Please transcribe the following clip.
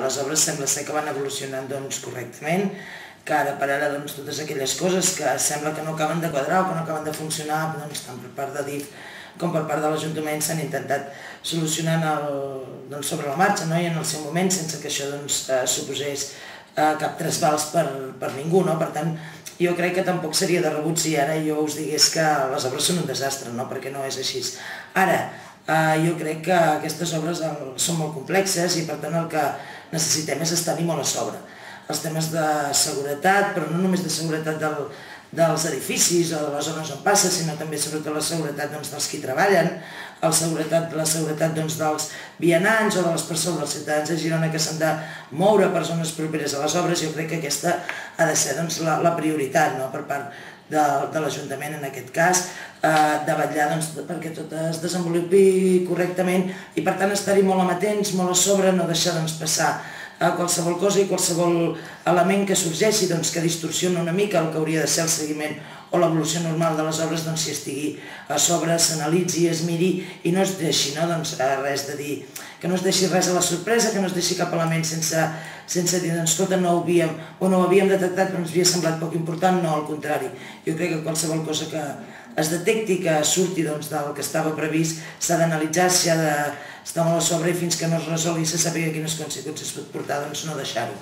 Les obres sembla ser que van evolucionant correctament, que ara per ara totes aquelles coses que sembla que no acaben de quadrar o que no acaben de funcionar, tant per part de DIF com per part de l'Ajuntament s'han intentat solucionar sobre la marxa i en el seu moment, sense que això suposés cap trasbals per ningú. Per tant, jo crec que tampoc seria de rebut si ara jo us digués que les obres són un desastre, perquè no és així. Ara, jo crec que aquestes obres són molt complexes i per tant el que necessitem és estar-hi molt a sobre. Els temes de seguretat, però no només de seguretat dels edificis o de les zones on passa, sinó també sobretot la seguretat dels qui treballen, la seguretat dels vianants o de les persones, dels ciutadans de Girona que s'han de moure per zones properes a les obres. Jo crec que aquesta ha de ser la prioritat per part de l'Ajuntament en aquest cas, de vetllar perquè tot es desenvolupi correctament i per tant estar-hi molt amatents, molt a sobre, no deixar passar qualsevol cosa i qualsevol element que sorgeixi que distorsiona una mica el que hauria de ser el seguiment o l'evolució normal de les obres, si estigui a sobre, s'analitzi, es miri i no es deixi res de dir, que no es deixi res a la sorpresa, que no es deixi cap element sense dir, escolta, no ho havíem detectat però ens havia semblat poc important, no, al contrari. Jo crec que qualsevol cosa que es detecti, que surti del que estava previst, s'ha d'analitzar, s'ha d'estar molt a sobre i fins que no es resolgui i se sàpiga quines conseqüències pot portar, no deixar-ho.